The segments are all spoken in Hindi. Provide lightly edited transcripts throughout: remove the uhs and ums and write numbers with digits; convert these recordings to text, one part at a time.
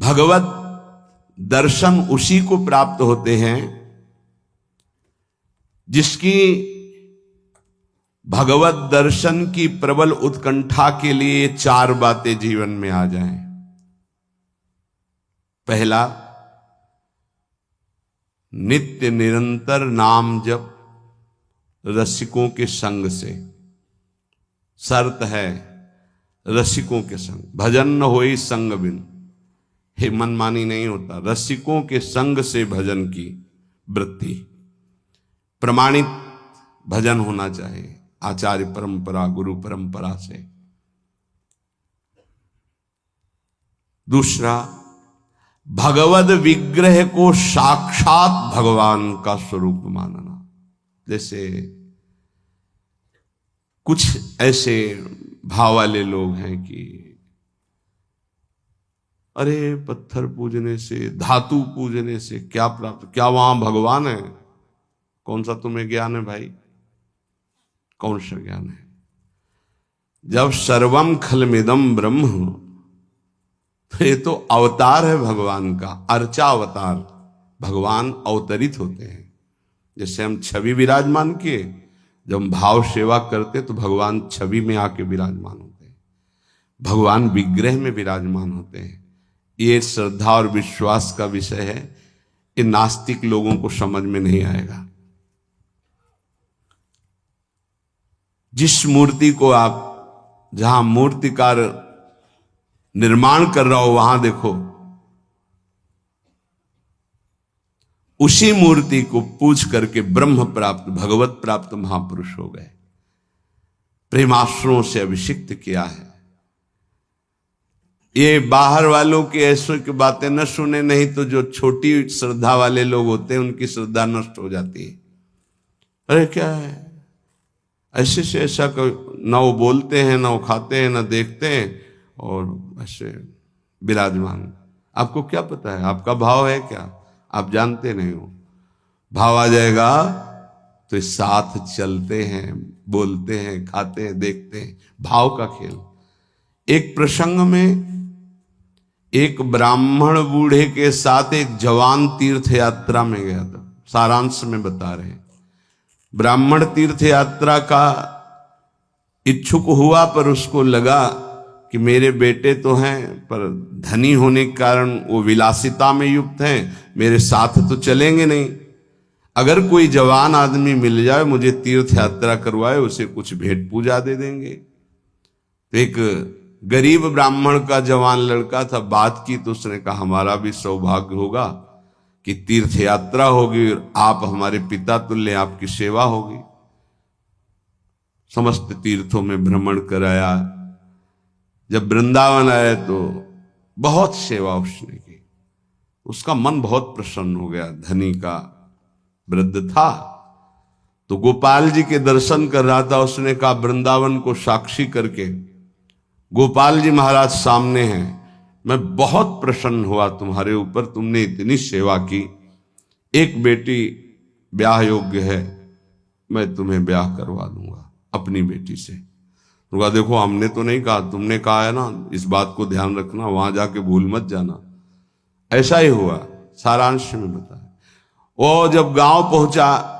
भगवत दर्शन उसी को प्राप्त होते हैं जिसकी भगवत दर्शन की प्रबल उत्कंठा के लिए 4 बातें जीवन में आ जाएं। पहला, नित्य निरंतर नाम जप रसिकों के संग से। शर्त है रसिकों के संग, भजन न होई संग बिन। हे मनमानी नहीं होता, रसिकों के संग से भजन की वृत्ति। प्रमाणित भजन होना चाहिए, आचार्य परंपरा, गुरु परंपरा से। दूसरा, भगवद विग्रह को साक्षात भगवान का स्वरूप मानना। जैसे कुछ ऐसे भाव वाले लोग हैं कि अरे पत्थर पूजने से, धातु पूजने से क्या प्राप्त, क्या वहां भगवान है? कौन सा तुम्हें ज्ञान है भाई? कौन सा ज्ञान है? जब सर्वम खलमिदम ब्रह्म, तो ये तो अवतार है भगवान का, अर्चा अवतार। भगवान अवतरित होते हैं। जैसे हम छवि विराजमान किए, जब हम भाव सेवा करते तो भगवान छवि में आके विराजमान होते हैं, भगवान विग्रह में विराजमान होते हैं। ये श्रद्धा और विश्वास का विषय है, ये नास्तिक लोगों को समझ में नहीं आएगा। जिस मूर्ति को आप, जहां मूर्तिकार निर्माण कर रहा हो वहां देखो, उसी मूर्ति को पूज करके ब्रह्म प्राप्त, भगवत प्राप्त महापुरुष हो गए। प्रेमाश्रुओं से अभिषिक्त किया है। ये बाहर वालों की ऐसों की बातें न सुने, नहीं तो जो छोटी श्रद्धा वाले लोग होते हैं उनकी श्रद्धा नष्ट हो जाती है। अरे क्या है, ऐसे से ऐसा न वो बोलते हैं, न वो खाते हैं, न देखते हैं, और ऐसे विराजमान। आपको क्या पता है? आपका भाव है क्या? आप जानते नहीं हो। भाव आ जाएगा तो साथ चलते हैं, बोलते हैं, खाते हैं, देखते हैं। भाव का खेल। एक प्रसंग में एक ब्राह्मण बूढ़े के साथ एक जवान तीर्थ यात्रा में गया था। सारांश में बता रहे हैं। ब्राह्मण तीर्थ यात्रा का इच्छुक हुआ, पर उसको लगा कि मेरे बेटे तो हैं, पर धनी होने के कारण वो विलासिता में युक्त हैं, मेरे साथ तो चलेंगे नहीं। अगर कोई जवान आदमी मिल जाए, मुझे तीर्थ यात्रा करवाए, उसे कुछ भेंट पूजा दे देंगे। तो एक गरीब ब्राह्मण का जवान लड़का था, बात की तो उसने कहा हमारा भी सौभाग्य होगा कि तीर्थ यात्रा होगी और आप हमारे पिता तुल्य, आपकी सेवा होगी। समस्त तीर्थों में भ्रमण कराया। जब वृंदावन आए तो बहुत सेवा उसने की। उसका मन बहुत प्रसन्न हो गया। धनी का वृद्ध था तो गोपाल जी के दर्शन कर रहा था। उसने कहा वृंदावन को साक्षी करके, गोपाल जी महाराज सामने हैं, मैं बहुत प्रसन्न हुआ तुम्हारे ऊपर, तुमने इतनी सेवा की। एक बेटी ब्याह योग्य है, मैं तुम्हें ब्याह करवा दूंगा अपनी बेटी से। तो कहा देखो हमने तो नहीं कहा, तुमने कहा है ना, इस बात को ध्यान रखना, वहां जाके भूल मत जाना। ऐसा ही हुआ। सारांश में बताया। वो जब गांव पहुंचा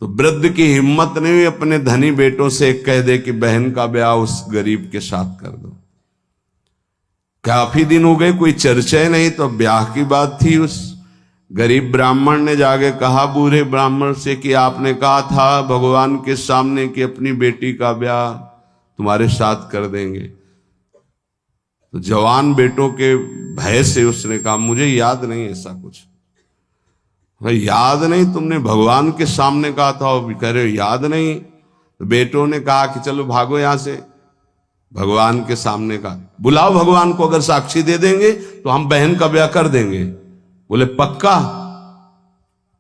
तो वृद्ध की हिम्मत नहीं हुई अपने धनी बेटों से कह दे कि बहन का ब्याह उस गरीब के साथ कर दो। काफी दिन हो गए, कोई चर्चा नहीं, तो ब्याह की बात थी। उस गरीब ब्राह्मण ने जाके कहा बूढ़े ब्राह्मण से कि आपने कहा था भगवान के सामने कि अपनी बेटी का ब्याह तुम्हारे साथ कर देंगे। तो जवान बेटों के भय से उसने कहा मुझे याद नहीं ऐसा कुछ। याद नहीं? तुमने भगवान के सामने कहा था। और कह रहे हो याद नहीं? तो बेटों ने कहा कि चलो भागो यहां से। भगवान के सामने का बुलाओ, भगवान को अगर साक्षी दे देंगे तो हम बहन का ब्याह कर देंगे। बोले पक्का?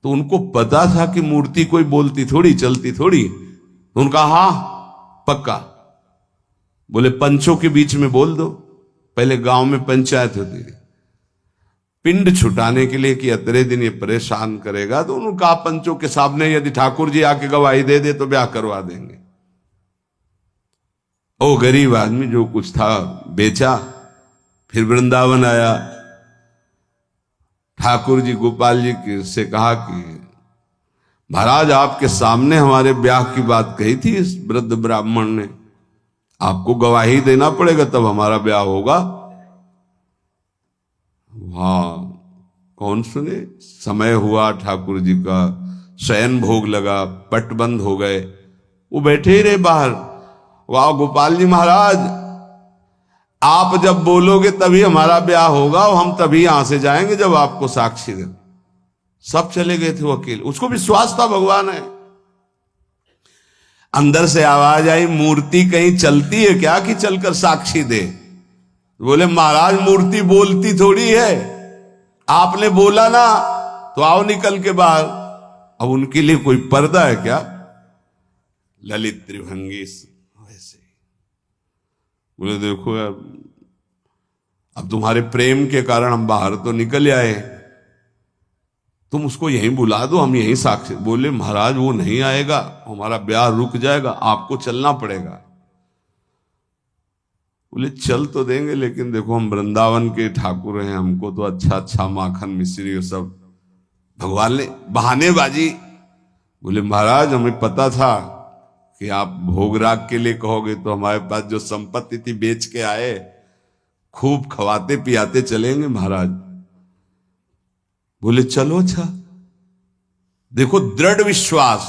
तो उनको पता था कि मूर्ति कोई बोलती थोड़ी, चलती थोड़ी। तो उनका हाँ पक्का। बोले पंचों के बीच में बोल दो। पहले गांव में पंचायत होती थी पिंड छुटाने के लिए कि अतरे दिन ये परेशान करेगा। तो उन्होंने कहा पंचों के सामने यदि ठाकुर जी आके गवाही दे दे तो ब्याह करवा देंगे। ओ गरीब आदमी जो कुछ था बेचा, फिर वृंदावन आया, ठाकुर जी गोपाल जी से कहा कि महाराज आपके सामने हमारे ब्याह की बात कही थी इस वृद्ध ब्राह्मण ने, आपको गवाही देना पड़ेगा तब हमारा ब्याह होगा। हाँ, कौन सुने। समय हुआ, ठाकुर जी का शयन भोग लगा, पट बंद हो गए, वो बैठे ही रहे बाहर। वाह गोपाल जी महाराज, आप जब बोलोगे तभी हमारा ब्याह होगा और हम तभी यहां से जाएंगे जब आपको साक्षी दे। सब चले गए थे वो अकेले, उसको विश्वास था भगवान है। अंदर से आवाज आई, मूर्ति कहीं चलती है क्या कि चलकर साक्षी दे। बोले महाराज मूर्ति बोलती थोड़ी है, आपने बोला ना तो आओ निकल के बाहर। अब उनके लिए कोई पर्दा है क्या? ललित त्रिभंगी वैसे। बोले देखो यार, अब तुम्हारे प्रेम के कारण हम बाहर तो निकल आए, तुम उसको यहीं बुला दो, हम यहीं साक्षी। बोले महाराज वो नहीं आएगा, हमारा ब्याह रुक जाएगा, आपको चलना पड़ेगा। बोले चल तो देंगे, लेकिन देखो हम वृंदावन के ठाकुर हैं, हमको तो अच्छा अच्छा माखन मिश्री और सब। भगवान ने बहानेबाजी। बोले महाराज हमें पता था कि आप भोगराग के लिए कहोगे तो हमारे पास जो संपत्ति थी बेच के आए, खूब खवाते पियाते चलेंगे महाराज। बोले चलो अच्छा। देखो दृढ़ विश्वास।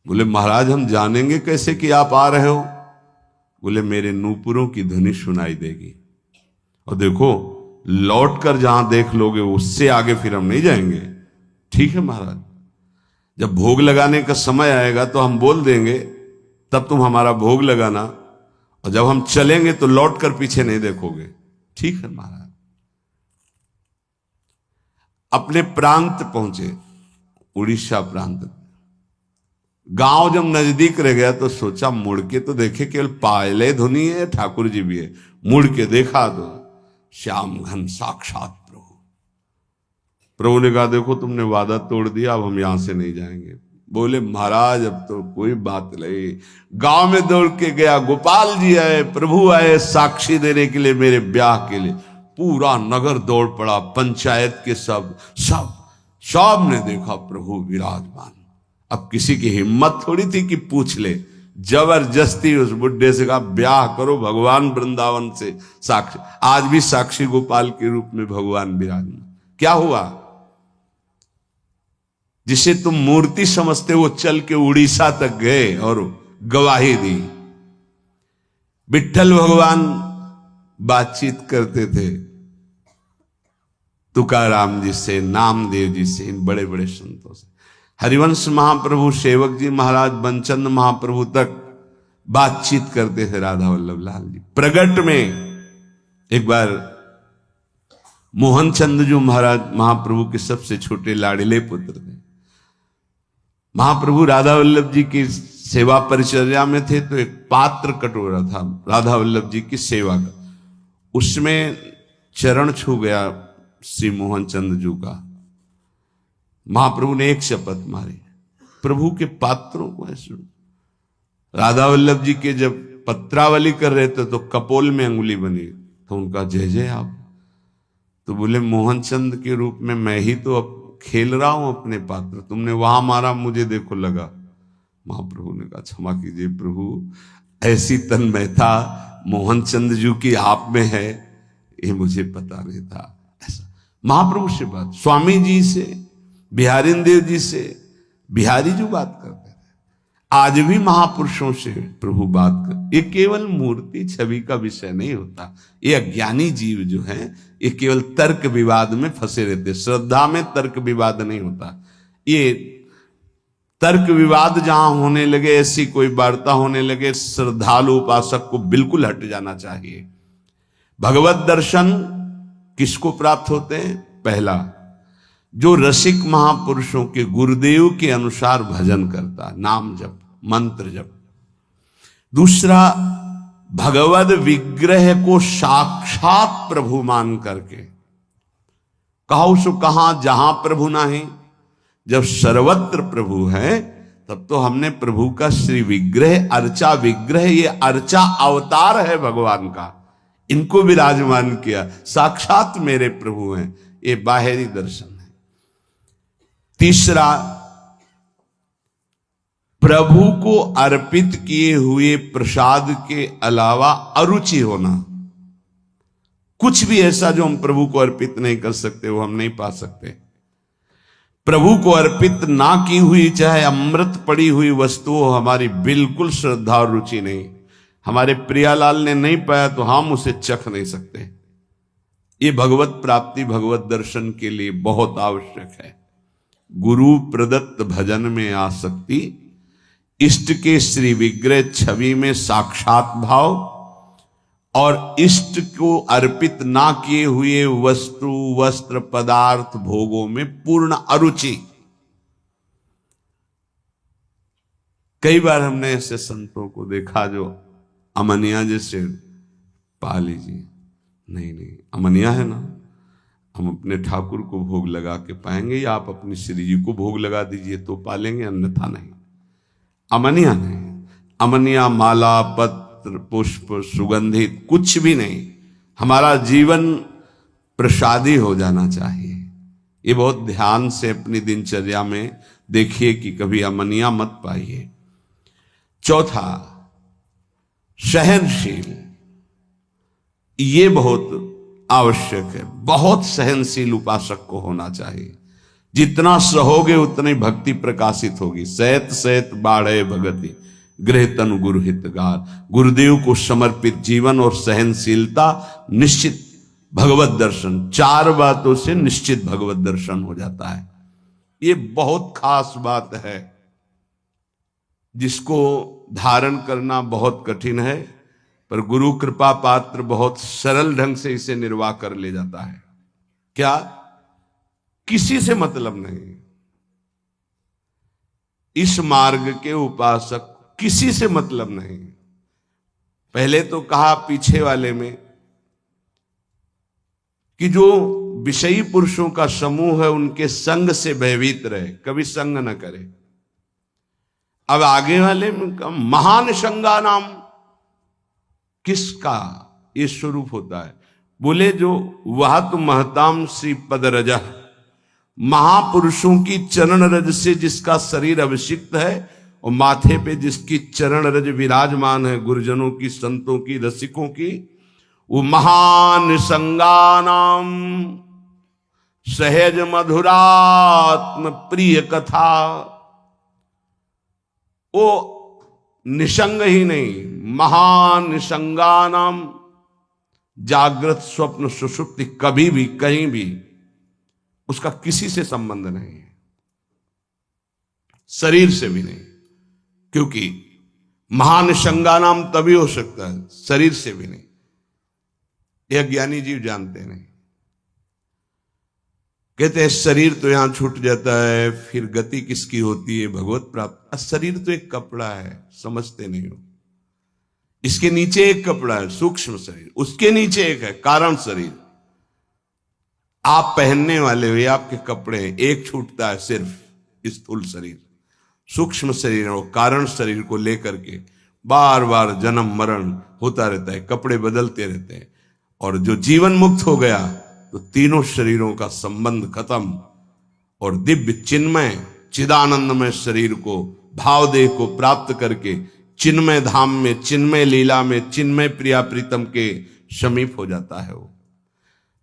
बोले महाराज हम जानेंगे कैसे कि आप आ रहे हो? बोले मेरे नूपुरों की ध्वनि सुनाई देगी, और देखो लौट कर जहां देख लोगे उससे आगे फिर हम नहीं जाएंगे। ठीक है महाराज, जब भोग लगाने का समय आएगा तो हम बोल देंगे, तब तुम हमारा भोग लगाना, और जब हम चलेंगे तो लौट कर पीछे नहीं देखोगे। ठीक है महाराज। अपने प्रांत पहुंचे, उड़ीसा प्रांत। गांव जब नजदीक रह गया तो सोचा मुड़ के तो देखे, केवल पायले धुनी है, ठाकुर जी भी है। मुड़ के देखा तो श्याम घन साक्षात प्रभु। प्रभु ने कहा देखो तुमने वादा तोड़ दिया, अब हम यहां से नहीं जाएंगे। बोले महाराज अब तो कोई बात नहीं। गांव में दौड़ के गया, गोपाल जी आए, प्रभु आए साक्षी देने के लिए मेरे ब्याह के लिए। पूरा नगर दौड़ पड़ा, पंचायत के सब ने देखा प्रभु विराजमान। अब किसी की हिम्मत थोड़ी थी कि पूछ ले, जबरदस्ती उस बुढ़े से कहा ब्याह करो भगवान वृंदावन से साक्षी। आज भी साक्षी गोपाल के रूप में भगवान विराजमान। क्या हुआ? जिसे तुम मूर्ति समझते वो चल के उड़ीसा तक गए और गवाही दी। विट्ठल भगवान बातचीत करते थे तुकाराम जी से, नामदेव जी से, इन बड़े बड़े संतों से। हरिवंश महाप्रभु, सेवक जी महाराज, बनचंद महाप्रभु तक बातचीत करते थे राधा वल्लभ लाल जी। प्रगट में एक बार मोहन चंद जो महाराज महाप्रभु के सबसे छोटे लाडले पुत्र थे, महाप्रभु राधा वल्लभ जी की सेवा परिचर्या में थे, तो एक पात्र कटोरा था राधा वल्लभ जी की सेवा का, उसमें चरण छू गया श्री मोहन चंद जू का। महाप्रभु ने एक शपथ मारी, प्रभु के पात्रों को ऐसे। राधा वल्लभ जी के जब पत्रावली कर रहे थे तो कपोल में अंगुली बनी, तो उनका जय जय आप। तो बोले मोहन चंद के रूप में मैं ही तो अब खेल रहा हूं अपने पात्र, तुमने वहां मारा मुझे देखो लगा। महाप्रभु ने कहा क्षमा कीजिए प्रभु, ऐसी तन्मयता मोहन चंद जू की आप में है ये मुझे पता नहीं था। ऐसा महाप्रभु से बात, स्वामी जी से, बिहारी देव जी से बिहारी जो बात करते थे, आज भी महापुरुषों से प्रभु बात कर। ये केवल मूर्ति छवि का विषय नहीं होता। ये अज्ञानी जीव जो हैं ये केवल तर्क विवाद में फंसे रहते। श्रद्धा में तर्क विवाद नहीं होता। ये तर्क विवाद जहां होने लगे, ऐसी कोई वार्ता होने लगे, श्रद्धालु उपासक को बिल्कुल हट जाना चाहिए। भगवत दर्शन किसको प्राप्त होते हैं? पहला, जो रसिक महापुरुषों के गुरुदेव के अनुसार भजन करता, नाम जप, मंत्र जप। दूसरा, भगवद विग्रह को साक्षात प्रभु मान करके। कहो सो कहां जहां प्रभु नाही, जब सर्वत्र प्रभु है तब तो हमने प्रभु का श्री विग्रह, अर्चा विग्रह, ये अर्चा अवतार है भगवान का। इनको विराजमान किया, साक्षात मेरे प्रभु हैं। ये बाहरी दर्शन है। तीसरा, प्रभु को अर्पित किए हुए प्रसाद के अलावा अरुचि होना। कुछ भी ऐसा जो हम प्रभु को अर्पित नहीं कर सकते वो हम नहीं पा सकते। प्रभु को अर्पित ना की हुई चाहे अमृत पड़ी हुई वस्तु हो, हमारी बिल्कुल श्रद्धा और रुचि नहीं। हमारे प्रियालाल ने नहीं पाया तो हम उसे चख नहीं सकते। ये भगवत प्राप्ति, भगवत दर्शन के लिए बहुत आवश्यक है। गुरु प्रदत्त भजन में आसक्ति, इष्ट के श्री विग्रह छवि में साक्षात भाव, और इष्ट को अर्पित ना किए हुए वस्तु, वस्त्र, पदार्थ, भोगों में पूर्ण अरुचि। कई बार हमने ऐसे संतों को देखा जो अमनिया जैसे, पा लीजिए, नहीं अमनिया है ना, हम अपने ठाकुर को भोग लगा के पाएंगे, या आप अपनी श्री जी को भोग लगा दीजिए तो पालेंगे, अन्यथा नहीं। अमनिया नहीं, अमनिया माला, पत्र, पुष्प, सुगंधित कुछ भी नहीं। हमारा जीवन प्रसादी हो जाना चाहिए। ये बहुत ध्यान से अपनी दिनचर्या में देखिए कि कभी अमनिया मत पाइए। चौथा, सहनशील। ये बहुत आवश्यक है। बहुत सहनशील उपासक को होना चाहिए। जितना सहोगे उतनी भक्ति प्रकाशित होगी। सहत सहत बाढ़े भगति, गृह तनु गुरु हितगार। गुरुदेव को समर्पित जीवन और सहनशीलता, निश्चित भगवत दर्शन। चार बातों से निश्चित भगवत दर्शन हो जाता है। ये बहुत खास बात है जिसको धारण करना बहुत कठिन है, पर गुरु कृपा पात्र बहुत सरल ढंग से इसे निर्वाह कर ले जाता है। क्या? किसी से मतलब नहीं। इस मार्ग के उपासक किसी से मतलब नहीं। पहले तो कहा पीछे वाले में कि जो विषयी पुरुषों का समूह है उनके संग से भयभीत रहे, कभी संग न करे। अब आगे वाले में महान संगा नाम किसका ये स्वरूप होता है? बोले जो वह तो महताम श्री पद रज, महापुरुषों की चरण रज से जिसका शरीर अभिषिक्त है और माथे पे जिसकी चरण रज विराजमान है, गुरुजनों की, संतों की, रसिकों की, वो महान संगानाम सहज मधुरात्म प्रिय कथा। वो निसंग ही नहीं, महान निसंगानाम, जागृत स्वप्न सुषुप्ति, कभी भी कहीं भी उसका किसी से संबंध नहीं है, शरीर से भी नहीं। क्योंकि महान संगानाम तभी हो सकता है, शरीर से भी नहीं। यह ज्ञानी जीव जानते नहीं। कहते हैं शरीर तो यहां छूट जाता है, फिर गति किसकी होती है? भगवत प्राप्त। शरीर तो एक कपड़ा है, समझते नहीं हो। इसके नीचे एक कपड़ा है, सूक्ष्म शरीर, उसके नीचे एक है कारण शरीर। आप पहनने वाले हो, ये आपके कपड़े हैं। एक छूटता है सिर्फ स्थूल शरीर, सूक्ष्म शरीर और कारण शरीर को लेकर के बार बार जन्म मरण होता रहता है, कपड़े बदलते रहते हैं। और जो जीवन मुक्त हो गया तो तीनों शरीरों का संबंध खत्म, और दिव्य चिन्मय चिदानंदमय शरीर को, भावदेह को प्राप्त करके चिन्मय धाम में, चिन्मय लीला में, चिन्मय प्रिया प्रीतम के समीप हो जाता है। वो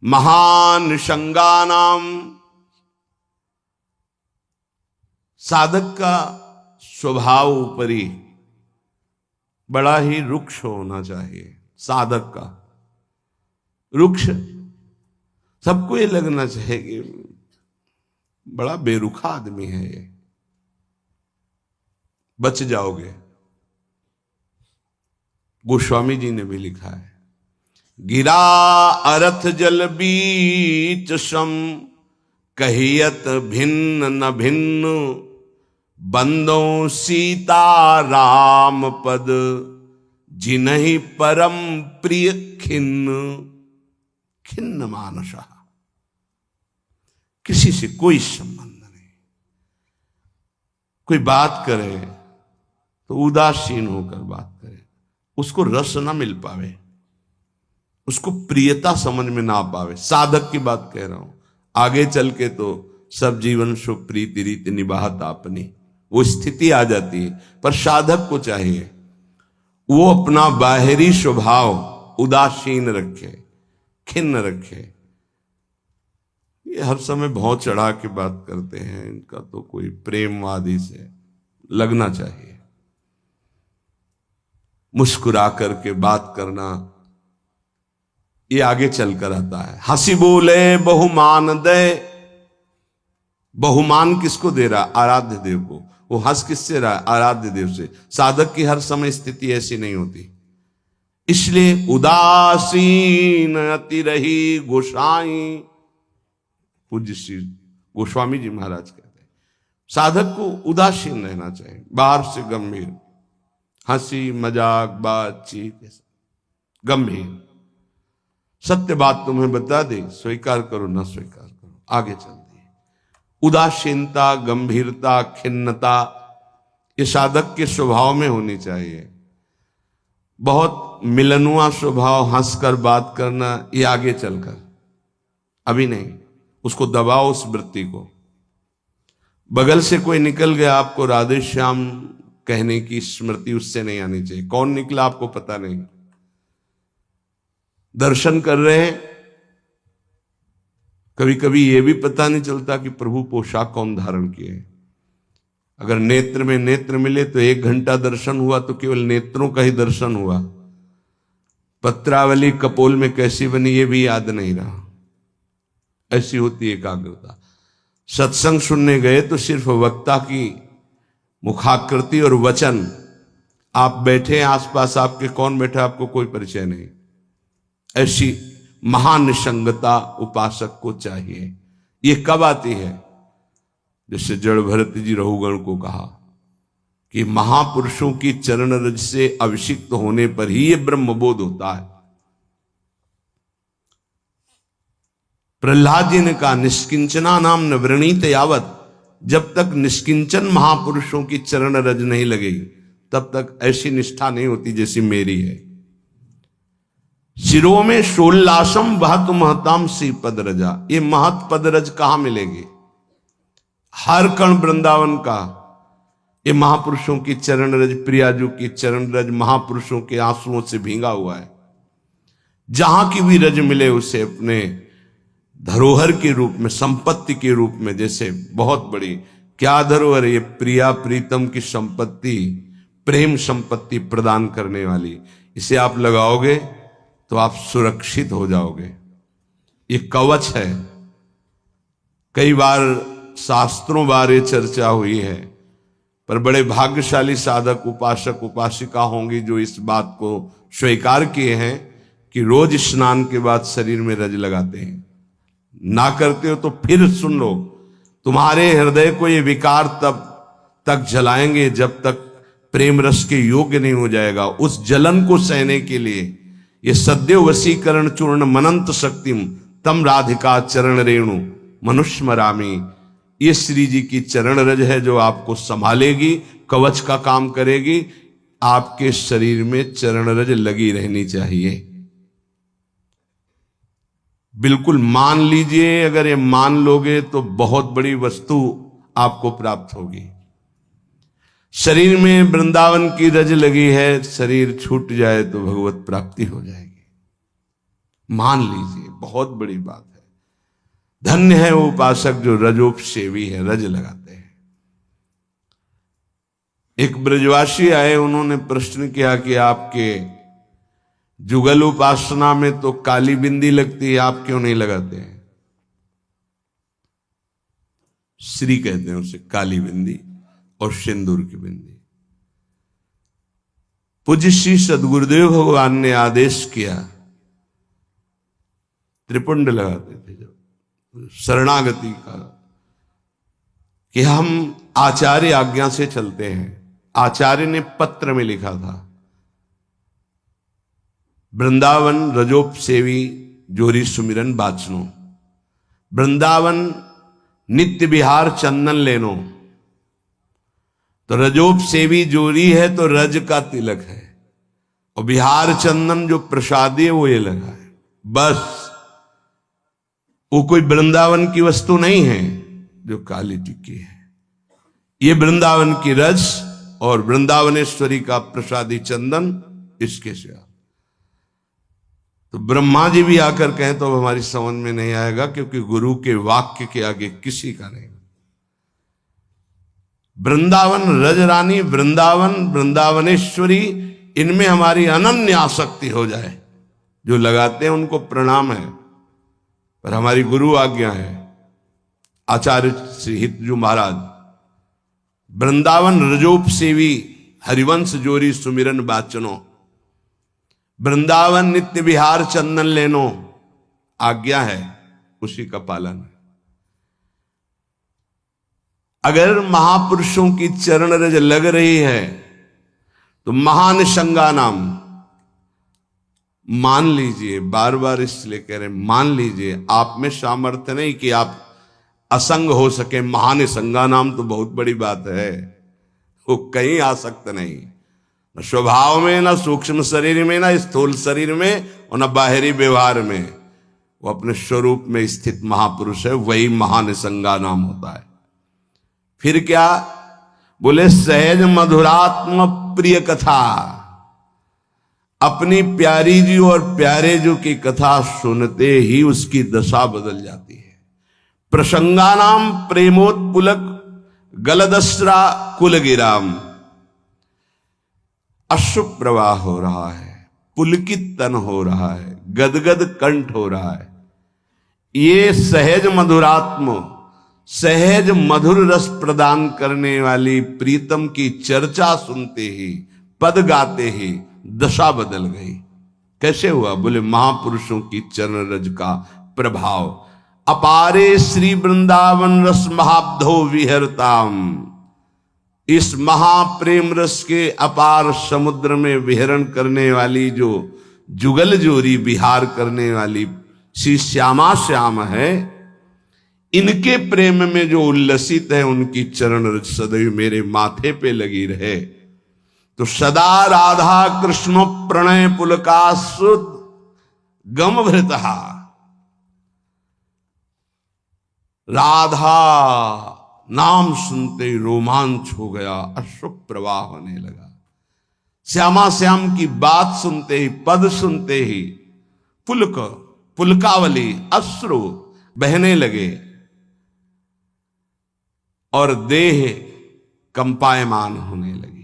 महान संगानाम, साधक का स्वभाव ऊपरी बड़ा ही रुक्ष होना चाहिए। साधक का रुक्ष, सबको ये लगना चाहिए कि बड़ा बेरुखा आदमी है ये, बच जाओगे। गोस्वामी जी ने भी लिखा है, गिरा अरथ जल बीच सम, कहियत भिन्न न भिन्न, बंदों सीता राम पद, जिन्हि परम प्रिय खिन्न। खिन्न मानसा, किसी से कोई संबंध नहीं। कोई बात करे तो उदासीन होकर बात करे, उसको रस ना मिल पावे, उसको प्रियता समझ में ना पावे। साधक की बात कह रहा हूं, आगे चल के तो सब जीवन शुभ प्रीति रीति निभात आपनी, वो स्थिति आ जाती है। पर साधक को चाहिए वो अपना बाहरी स्वभाव उदासीन रखे, खिन्न रखे। ये हर समय भौं चढ़ा के बात करते हैं, इनका तो कोई प्रेमवादी से लगना चाहिए। मुस्कुरा करके बात करना, ये आगे चलकर आता है। हंसी बोले बहुमान दे, बहुमान किसको दे रहा? आराध्य देव को। वो हंस किससे रहा? आराध्य देव से। साधक की हर समय स्थिति ऐसी नहीं होती, इसलिए उदासीन अति रही गोसाई। पूज्य श्री गोस्वामी जी महाराज कहते हैं साधक को उदासीन रहना चाहिए, बाहर से गंभीर, हंसी मजाक बातचीत गंभीर। सत्य बात तुम्हें बता दी, स्वीकार करो ना स्वीकार करो, आगे चल दी। उदासीनता, गंभीरता, खिन्नता ये साधक के स्वभाव में होनी चाहिए। बहुत मिलनुआ स्वभाव, हंसकर बात करना, ये आगे चलकर, अभी नहीं। उसको दबाओ उस वृत्ति को। बगल से कोई निकल गया, आपको राधे श्याम कहने की स्मृति उससे नहीं आनी चाहिए। कौन निकला आपको पता नहीं। दर्शन कर रहे हैं, कभी कभी यह भी पता नहीं चलता कि प्रभु पोशाक कौन धारण किए। अगर नेत्र में नेत्र मिले तो 1 घंटा दर्शन हुआ तो केवल नेत्रों का ही दर्शन हुआ। पत्रावली कपोल में कैसी बनी ये भी याद नहीं रहा। ऐसी होती एकाग्रता। सत्संग सुनने गए तो सिर्फ वक्ता की मुखाकृति और वचन, आप बैठे आसपास आपके कौन बैठा आपको कोई परिचय नहीं। ऐसी महानिसंगता उपासक को चाहिए। ये कब आती है? जैसे जड़ भरत जी रहुगण को कहा कि महापुरुषों की चरण रज से अभिषिक्त होने पर ही यह ब्रह्मबोध होता है। प्रहलाद जी ने कहा निष्किंचना नाम न वृणीत यावत, जब तक निष्किंचन महापुरुषों की चरण रज नहीं लगेगी तब तक ऐसी निष्ठा नहीं होती जैसी मेरी है। शिरो में शोल्लासम बहत महताम सी पद रजा, ये महत पद रज कहां मिलेगी? हर कण वृंदावन का ये महापुरुषों की चरण रज, प्रियाजू की चरण रज महापुरुषों के आंसुओं से भींगा हुआ है। जहां की भी रज मिले उसे अपने धरोहर के रूप में, संपत्ति के रूप में, जैसे बहुत बड़ी क्या धरोहर, ये प्रिया प्रीतम की संपत्ति, प्रेम संपत्ति प्रदान करने वाली, इसे आप लगाओगे तो आप सुरक्षित हो जाओगे। ये कवच है। कई बार शास्त्रों बारे चर्चा हुई है, पर बड़े भाग्यशाली साधक उपासक उपासिका होंगी जो इस बात को स्वीकार किए हैं कि रोज स्नान के बाद शरीर में रज लगाते हैं। ना करते हो तो फिर सुन लो, तुम्हारे हृदय को ये विकार तब तक जलाएंगे जब तक प्रेम रस के योग्य नहीं हो जाएगा। उस जलन को सहने के लिए ये सद्य वशीकरण चूर्ण मनंत शक्तिम तम राधिका चरण रेणु मनुष्मरामी, ये श्री जी की चरण रज है जो आपको संभालेगी, कवच का काम करेगी। आपके शरीर में चरण रज लगी रहनी चाहिए। बिल्कुल मान लीजिए, अगर ये मान लोगे तो बहुत बड़ी वस्तु आपको प्राप्त होगी। शरीर में वृंदावन की रज लगी है, शरीर छूट जाए तो भगवत प्राप्ति हो जाएगी। मान लीजिए, बहुत बड़ी बात है। धन्य है वो उपासक जो रजोपसेवी है, रज लगाते हैं। एक ब्रजवासी आए, उन्होंने प्रश्न किया कि आपके जुगल उपासना में तो काली बिंदी लगती है, आप क्यों नहीं लगाते हैं? श्री कहते हैं उसे, काली बिंदी और सिंदूर की बिंदी। पूज्य श्री सदगुरुदेव भगवान ने आदेश किया, त्रिपुंड लगाते थे जब शरणागति का, कि हम आचार्य आज्ञा से चलते हैं। आचार्य ने पत्र में लिखा था, वृंदावन रजोपसेवी जोरी सुमिरन बाचनो, वृंदावन नित्य विहार चंदन लेनो। तो रजोपसेवी जोरी है तो रज का तिलक है, और बिहार चंदन जो प्रसादी है वो ये लगा है। बस वो कोई वृंदावन की वस्तु नहीं है जो काली टिक्की है। ये वृंदावन की रज और वृंदावनेश्वरी का प्रसादी चंदन, इसके सिवा तो ब्रह्मा जी भी आकर कहें तो हमारी समझ में नहीं आएगा, क्योंकि गुरु के वाक्य के आगे किसी का नहीं। वृंदावन रजरानी, वृंदावन वृंदावनेश्वरी, इनमें हमारी अनन्य आसक्ति हो जाए। जो लगाते हैं उनको प्रणाम है, पर हमारी गुरु आज्ञा है। आचार्य श्री हितजू महाराज, वृंदावन रजोप सेवी हरिवंश जोरी सुमिरन बाचनो, वृंदावन नित्य विहार चंदन लेनो, आज्ञा है, उसी का पालन है। अगर महापुरुषों की चरण रज लग रही है तो महानिशंगा नाम मान लीजिए। बार बार इसलिए कह रहे मान लीजिए, आप में सामर्थ्य नहीं कि आप असंग हो सके। महानिशंगा नाम तो बहुत बड़ी बात है, वो कहीं आ सकता नहीं, न स्वभाव में, न सूक्ष्म शरीर में, न स्थूल शरीर में, और न बाहरी व्यवहार में। वो अपने स्वरूप में स्थित महापुरुष है, वही महानिशंगा नाम होता है। फिर क्या बोले? सहज मधुरात्म प्रिय कथा, अपनी प्यारी जी और प्यारे जी की कथा सुनते ही उसकी दशा बदल जाती है। प्रसंगानाम प्रेमोत्पुलक गलदस्रा कुलगिराम, अश्रु प्रवाह हो रहा है, पुलकित तन हो रहा है, गदगद कंठ हो रहा है। ये सहज मधुरात्म, सहज मधुर रस प्रदान करने वाली प्रीतम की चर्चा सुनते ही, पद गाते ही दशा बदल गई। कैसे हुआ? बोले महापुरुषों की चरण रज का प्रभाव। अपारे श्री वृंदावन रस महाब्धो विहरताम, इस महाप्रेम रस के अपार समुद्र में विहरण करने वाली, जो जुगल जोरी विहार करने वाली श्री श्यामा श्याम है, इनके प्रेम में जो उल्लसित है, उनकी चरण रज सदैव मेरे माथे पे लगी रहे। तो सदा राधा कृष्ण प्रणय पुलकासुद गम भृतहा, राधा नाम सुनते ही रोमांच हो गया, अश्रु प्रवाह होने लगा। श्यामा श्याम की बात सुनते ही, पद सुनते ही पुलक, पुलकावली, अश्रु बहने लगे और देह कंपायमान होने लगी।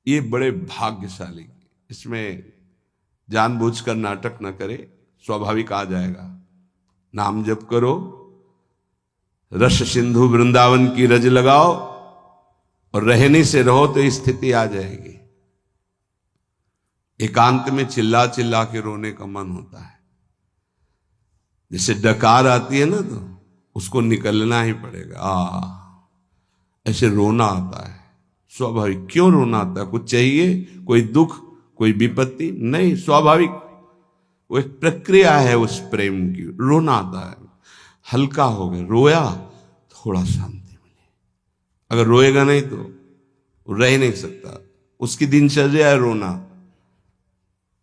ये बड़े भाग्यशाली, इसमें जानबूझकर नाटक न करे, स्वाभाविक आ जाएगा। नाम जप करो, रस सिंधु वृंदावन की रज लगाओ और रहने से रहो तो स्थिति आ जाएगी। एकांत में चिल्ला चिल्ला के रोने का मन होता है। जैसे डकार आती है ना, तो उसको निकलना ही पड़ेगा। ऐसे रोना आता है, स्वाभाविक। क्यों रोना आता है? कुछ चाहिए, कोई दुख, कोई विपत्ति? नहीं, स्वाभाविक वो एक प्रक्रिया है उस प्रेम की। रोना आता है, हल्का हो गया, रोया, थोड़ा शांति मिली। अगर रोएगा नहीं तो रह नहीं सकता। उसकी दिनचर्या है रोना,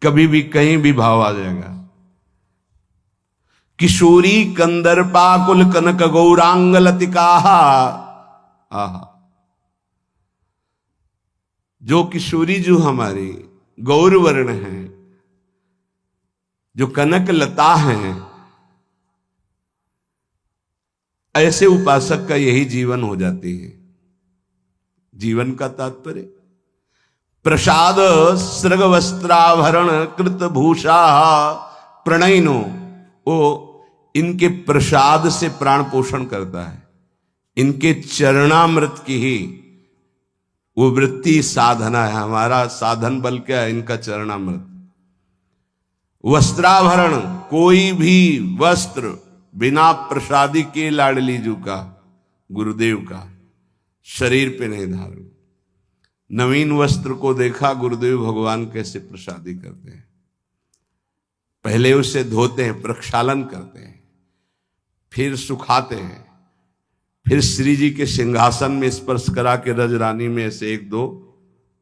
कभी भी कहीं भी भाव आ जाएगा। किशोरी कंदर्पा कुल कनक गौरांग लतिका, आहा, जो किशोरी जो हमारी गौर वर्ण है, जो कनक लता हैं, ऐसे उपासक का यही जीवन हो जाती है। जीवन का तात्पर्य प्रसाद सृग वस्त्राभरण कृत भूषा प्रणयनो, वो इनके प्रसाद से प्राण पोषण करता है। इनके चरणामृत की ही वो वृत्ति साधना है। हमारा साधन बल क्या है? इनका चरणामृत। वस्त्राभरण, कोई भी वस्त्र बिना प्रसादी के लाडली जू का, गुरुदेव का, शरीर पे नहीं धारण। नवीन वस्त्र को देखा गुरुदेव भगवान कैसे प्रसादी करते हैं। पहले उसे धोते हैं, प्रक्षालन करते हैं, फिर सुखाते हैं, फिर श्री जी के सिंहासन में स्पर्श करा के रजरानी में ऐसे 1-2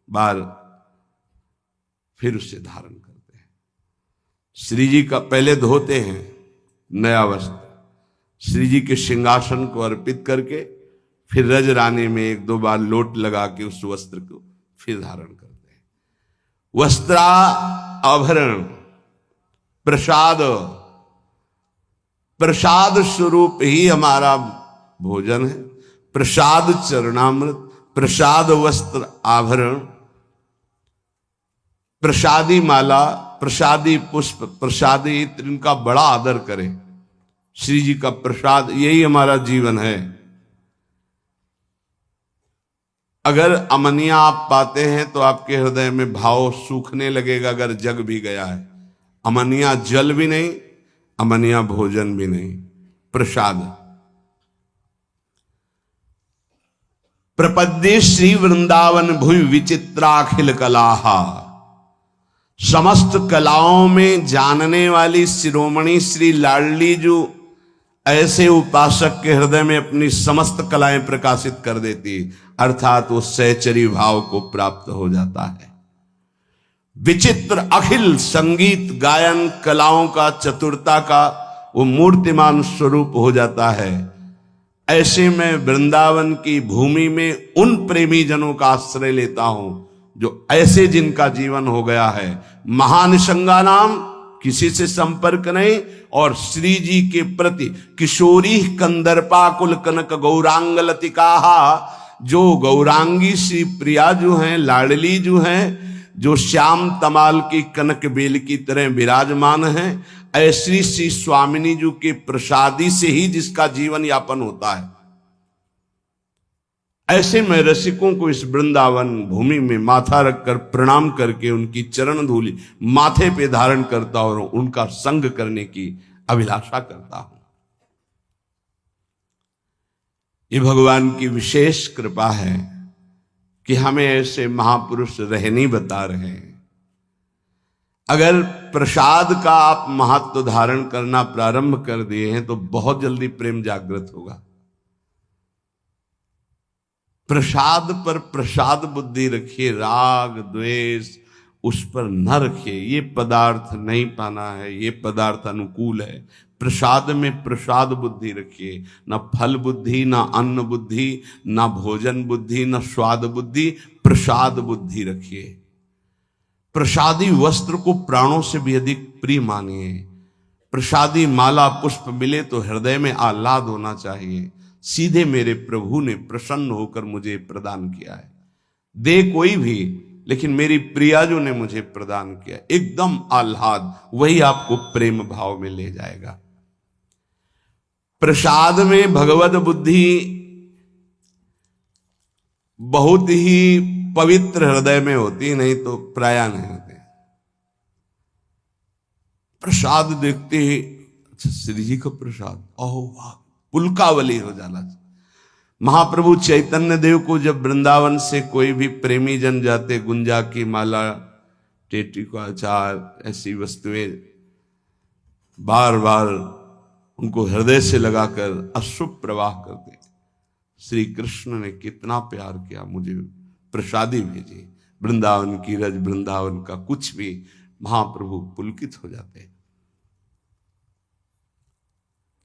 बार फिर उसे धारण करते हैं। श्री जी का पहले धोते हैं नया वस्त्र, श्री जी के सिंहासन को अर्पित करके फिर रज रानी में 1-2 बार लोट लगा के उस वस्त्र को फिर धारण करते हैं। वस्त्रा आभरण प्रसाद, प्रसाद स्वरूप ही हमारा भोजन है। प्रसाद चरणामृत, प्रसाद वस्त्र आभरण, प्रसादी माला, प्रसादी पुष्प, प्रसादी इत्र, इनका बड़ा आदर करें। श्री जी का प्रसाद यही हमारा जीवन है। अगर अमनिया आप पाते हैं तो आपके हृदय में भाव सूखने लगेगा, अगर जग भी गया है। अमनिया जल भी नहीं, अमनिया भोजन भी नहीं, प्रसाद। प्रपद्ये श्री वृंदावन भुवि विचित्राखिल कलाहा, समस्त कलाओं में जानने वाली शिरोमणि श्री लाडली जो ऐसे उपासक के हृदय में अपनी समस्त कलाएं प्रकाशित कर देती, अर्थात वो सहचरी भाव को प्राप्त हो जाता है। विचित्र अखिल संगीत गायन कलाओं का, चतुरता का वो मूर्तिमान स्वरूप हो जाता है। ऐसे में वृंदावन की भूमि में उन प्रेमी जनों का आश्रय लेता हूं जो ऐसे जिनका जीवन हो गया है महानिशंगा नाम, किसी से संपर्क नहीं, और श्री जी के प्रति किशोरी कंदर्पाकुल कनक गौरांग लतिका, जो गौरांगी श्री प्रिया जो हैं, लाडली जो हैं, जो श्याम तमाल की कनक बेल की तरह विराजमान हैं, ऐसी श्री स्वामिनी जी के प्रसादी से ही जिसका जीवन यापन होता है। ऐसे मैं रसिकों को इस वृंदावन भूमि में माथा रखकर प्रणाम करके उनकी चरण धूलि माथे पे धारण करता और उनका संग करने की अभिलाषा करता हूं। ये भगवान की विशेष कृपा है कि हमें ऐसे महापुरुष रहनी बता रहे हैं। अगर प्रसाद का आप महत्व धारण करना प्रारंभ कर दिए हैं तो बहुत जल्दी प्रेम जागृत होगा। प्रसाद पर प्रसाद बुद्धि रखिए, राग द्वेष उस पर न रखिए। ये पदार्थ नहीं पाना है, ये पदार्थ अनुकूल है। प्रसाद में प्रसाद बुद्धि रखिए, न फल बुद्धि, न अन्न बुद्धि, न भोजन बुद्धि, न स्वाद बुद्धि, प्रसाद बुद्धि रखिए। प्रसादी वस्त्र को प्राणों से भी अधिक प्रिय मानिए। प्रसादी माला पुष्प मिले तो हृदय में आह्लाद होना चाहिए, सीधे मेरे प्रभु ने प्रसन्न होकर मुझे प्रदान किया है। दे कोई भी, लेकिन मेरी प्रियाजू ने मुझे प्रदान किया, एकदम आह्लाद, वही आपको प्रेम भाव में ले जाएगा। प्रसाद में भगवत बुद्धि बहुत ही पवित्र हृदय में होती, नहीं तो प्राय नहीं होते। प्रसाद देखते ही अच्छा श्री जी का प्रसाद, ओह वाह, पुलकावली हो जाना। महाप्रभु चैतन्य देव को जब वृंदावन से कोई भी प्रेमी जन जाते, गुंजा की माला, टेटी का अचार, ऐसी वस्तुएं बार बार उनको हृदय से लगाकर अश्रु प्रवाह करते। श्री कृष्ण ने कितना प्यार किया, मुझे प्रसादी भेजी। वृंदावन की रज, वृंदावन का कुछ भी, महाप्रभु पुलकित हो जाते।